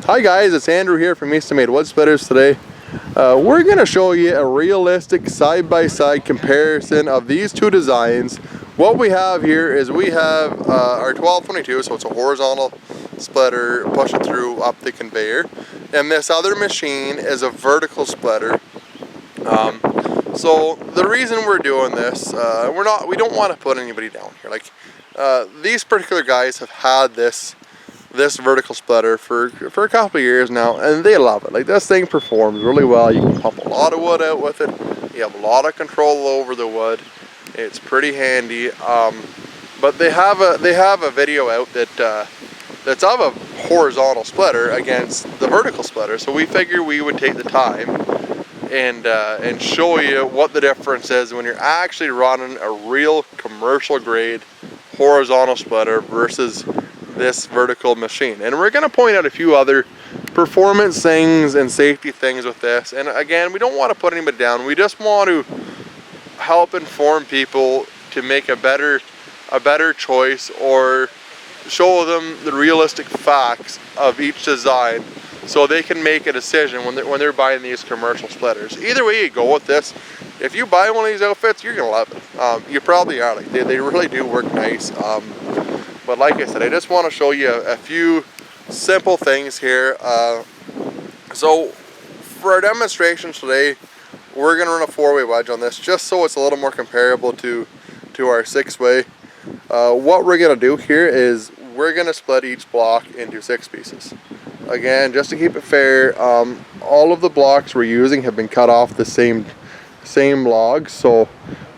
Hi guys, it's Andrew here from Eastonmade Wood Splitters today. We're going to show you a realistic side-by-side comparison of these two designs. What we have here is we have our 1222, so it's a horizontal splitter, push it through up the conveyor. And this other machine is a vertical splitter. So the reason we're doing this, we don't want to put anybody down here. Like these particular guys have had this vertical splitter for a couple of years now, and they love it. Like, this thing performs really well. You can pump a lot of wood out with it. You have a lot of control over the wood. It's pretty handy. But they have a video out that's of a horizontal splitter against the vertical splitter. So we figure we would take the time and show you what the difference is when you're actually running a real commercial grade horizontal splitter versus this vertical machine. And we're going to point out a few other performance things and safety things with this. And again, we don't want to put anybody down. We just want to help inform people to make a better choice, or show them the realistic facts of each design so they can make a decision when they're buying these commercial splitters. Either way you go with this, if you buy one of these outfits, you're going to love it. You probably are. Like, they really do work nice. But like I said, I just want to show you a few simple things here. So for our demonstration today, we're going to run a 4-way wedge on this, just so it's a little more comparable to our 6-way. What we're going to do here is we're going to split each block into 6 pieces. Again, just to keep it fair, all of the blocks we're using have been cut off the same log. So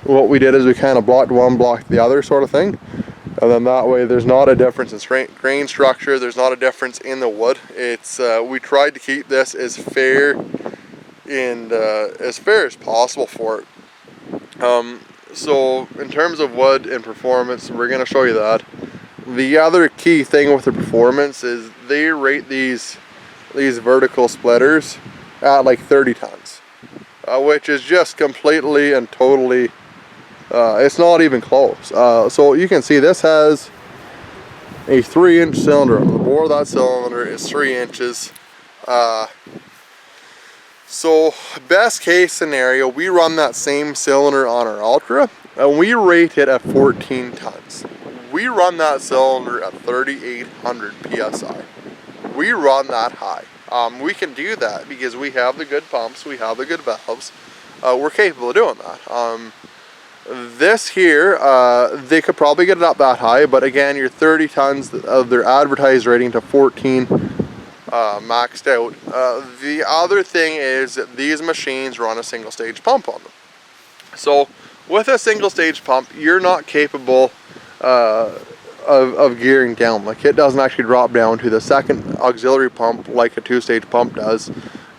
what we did is we kind of blocked one, blocked the other, sort of thing. And then that way there's not a difference in grain structure, there's not a difference in the wood. It's we tried to keep this as fair and as possible for it. So in terms of wood and performance, we're going to show you that. The other key thing with the performance is they rate these vertical splitters at like 30 tons, which is just completely and totally it's not even close. So you can see this has a 3-inch cylinder. The bore of that cylinder is 3 inches. So best case scenario, we run that same cylinder on our Ultra and we rate it at 14 tons. We run that cylinder at 3,800 PSI. We run that high. We can do that because we have the good pumps, we have the good valves. We're capable of doing that. This here, they could probably get it up that high, but again, your 30 tons of their advertised rating to 14 maxed out. The other thing is that these machines run a single stage pump on them. So with a single stage pump, you're not capable of gearing down. Like, it doesn't actually drop down to the second auxiliary pump like a 2-stage pump does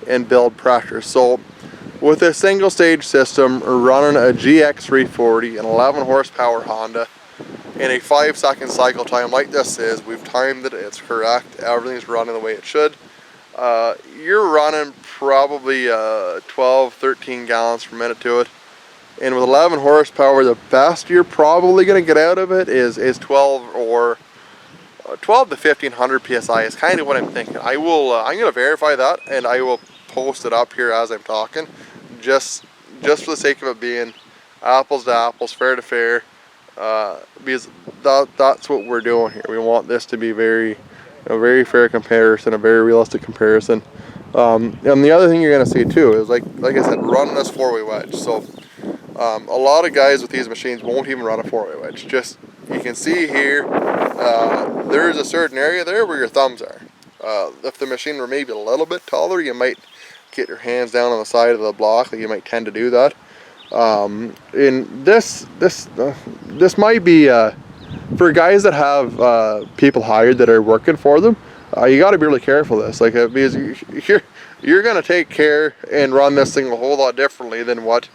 and build pressure. So with a single stage system, running a GX340, an 11 horsepower Honda, in a 5-second cycle time like this is, we've timed it, it's correct, everything's running the way it should. You're running probably 12, 13 gallons per minute to it. And with 11 horsepower, the best you're probably going to get out of it is 12 or 12 to 1500 PSI is kind of what I'm thinking. I'm going to verify that, and I will post it up here as I'm talking, just for the sake of it being apples to apples, fair to fair, because that's what we're doing here. We want this to be a very fair comparison, a very realistic comparison. And the other thing you're going to see too is, like I said, running this 4-way wedge. So a lot of guys with these machines won't even run a 4-way wedge. Just, you can see here, there's a certain area there where your thumbs are. If the machine were maybe a little bit taller, you might get your hands down on the side of the block. Like, you might tend to do that. And this might be for guys that have people hired that are working for them. You got to be really careful of this, like, because you're going to take care and run this thing a whole lot differently than what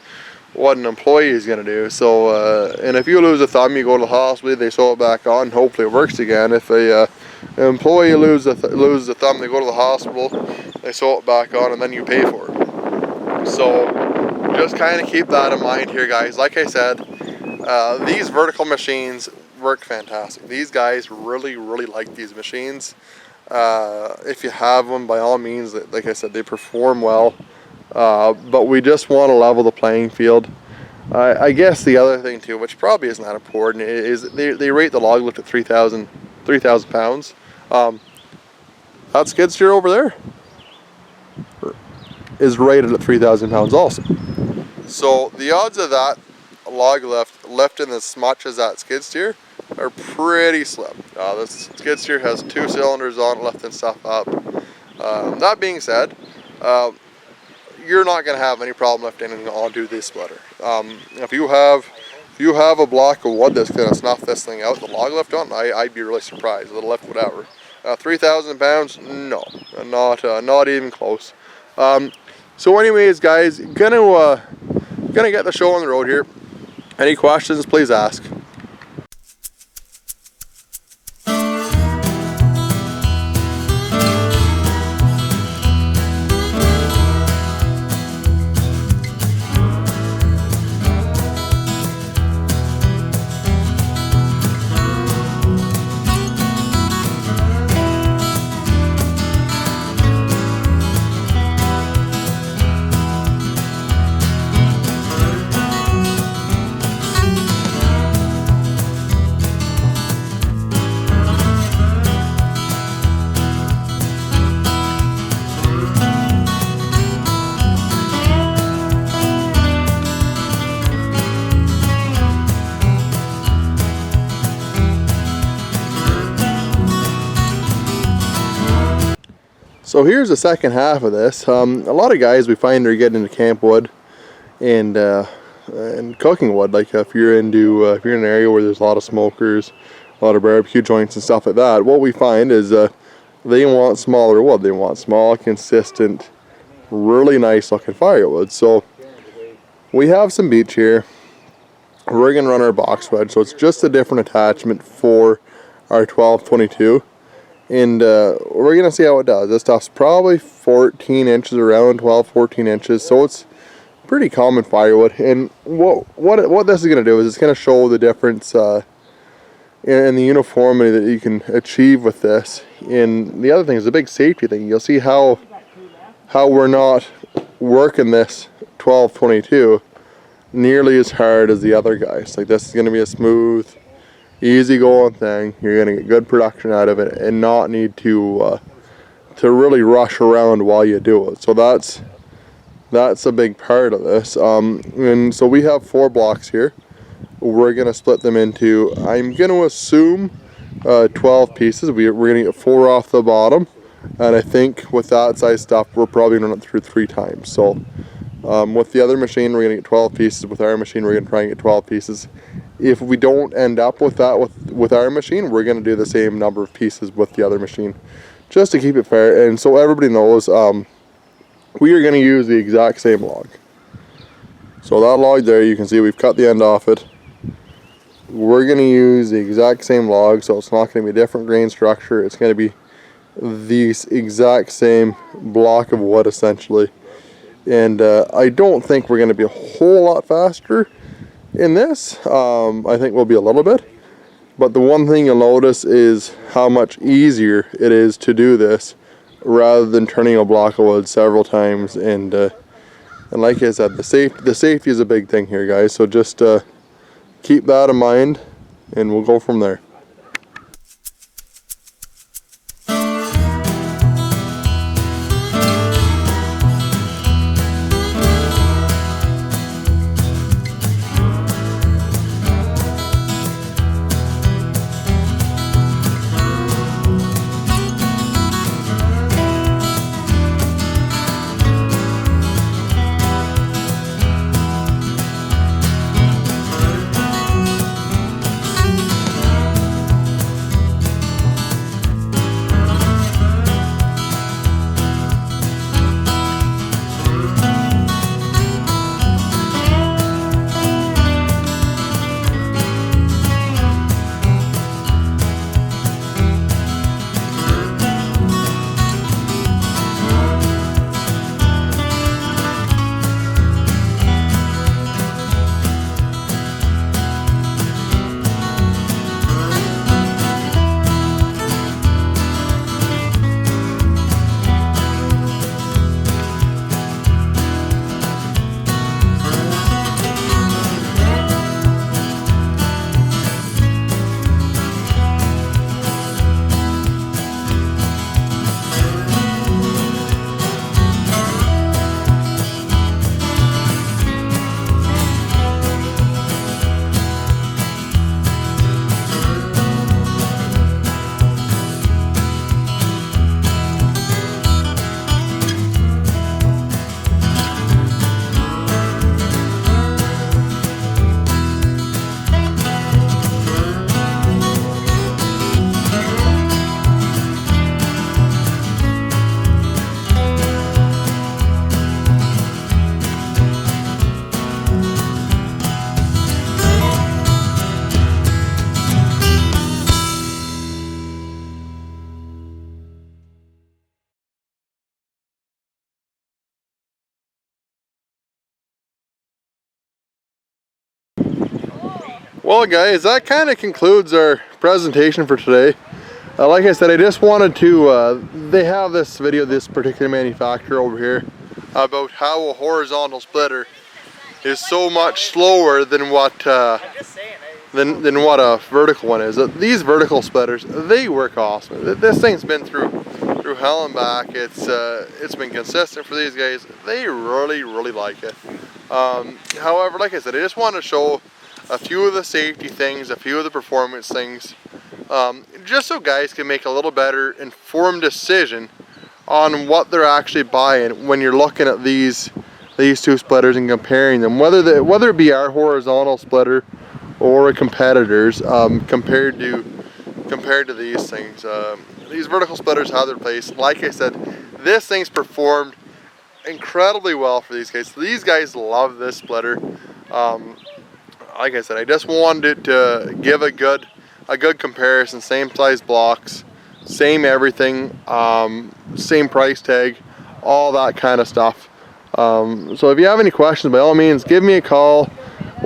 an employee is going to do. So and if you lose a thumb, you go to the hospital, they sew it back on, and hopefully it works again. If an employee loses a thumb, they go to the hospital, they sew it back on, and then you pay for it. So just kind of keep that in mind here, guys. Like I said, these vertical machines work fantastic. These guys really like these machines. If you have them, by all means, like I said, they perform well. But we just want to level the playing field. I guess the other thing too, which probably isn't that important, is they rate the log lift at 3,000 pounds. That skid steer over there is rated at 3,000 pounds also. So the odds of that log lift lifting as much as that skid steer are pretty slim. This skid steer has 2 cylinders on it lifting stuff up. That being said, you're not going to have any problem lifting anything onto this splitter. If you have a block of wood that's going to snuff this thing out, the log lift on, I'd be really surprised. It'll lift whatever. 3,000 pounds? No, not even close. So anyways, guys, gonna get the show on the road here. Any questions, please ask. So here's the second half of this. A lot of guys we find are getting into camp wood and cooking wood. Like if you're in an area where there's a lot of smokers, a lot of barbecue joints and stuff like that, what we find is they want smaller wood. They want small, consistent, really nice looking firewood. So we have some beech here. We're gonna run our box wedge, so it's just a different attachment for our 1222. And we're going to see how it does. This stuff's probably 14 inches around, 12-14 inches, so it's pretty common firewood. And what this is going to do is it's going to show the difference in the uniformity that you can achieve with this. And the other thing is a big safety thing. You'll see how we're not working this 1222 nearly as hard as the other guys. Like this is going to be a smooth, easy going thing. You're gonna get good production out of it and not need to really rush around while you do it. So that's a big part of this. And so we have 4 blocks here. We're gonna split them into, I'm gonna assume 12 pieces. We're gonna get 4 off the bottom, and I think with that size stuff we're probably gonna run it through 3 times. So with the other machine we're gonna get 12 pieces. With our machine we're gonna try and get 12 pieces. If we don't end up with that with our machine, we're going to do the same number of pieces with the other machine, just to keep it fair. And so everybody knows, we are going to use the exact same log. So that log there, you can see we've cut the end off it. We're going to use the exact same log, so it's not going to be a different grain structure. It's going to be the exact same block of wood, essentially. And I don't think we're going to be a whole lot faster in this. I think we'll be a little bit, but the one thing you'll notice is how much easier it is to do this rather than turning a block of wood several times. And like I said, the safety is a big thing here, guys, so just keep that in mind and we'll go from there. Well guys, that kind of concludes our presentation for today. Like I said, I just wanted to, they have this video, this particular manufacturer over here, about how a horizontal splitter is so much slower than what than what a vertical one is. These vertical splitters, they work awesome. This thing's been through hell and back. It's been consistent for these guys. They really like it. However, like I said, I just want to show a few of the safety things, a few of the performance things, just so guys can make a little better informed decision on what they're actually buying when you're looking at these two splitters and comparing them, whether it be our horizontal splitter or a competitor's, compared to these things. These vertical splitters have their place. Like I said, this thing's performed incredibly well for these guys. So these guys love this splitter. Like I said, I just wanted to give a good comparison. Same size blocks, same everything, same price tag, all that kind of stuff. So if you have any questions, by all means, give me a call.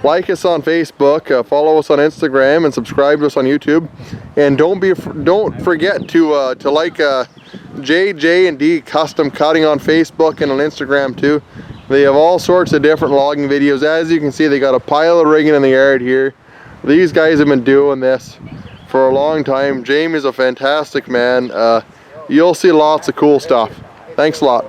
Like us on Facebook, follow us on Instagram, and subscribe to us on YouTube. And don't forget to like JJ&D Custom Cutting on Facebook and on Instagram too. They have all sorts of different logging videos. As you can see, they got a pile of rigging in the yard here. These guys have been doing this for a long time. Jamie's a fantastic man. You'll see lots of cool stuff. Thanks a lot.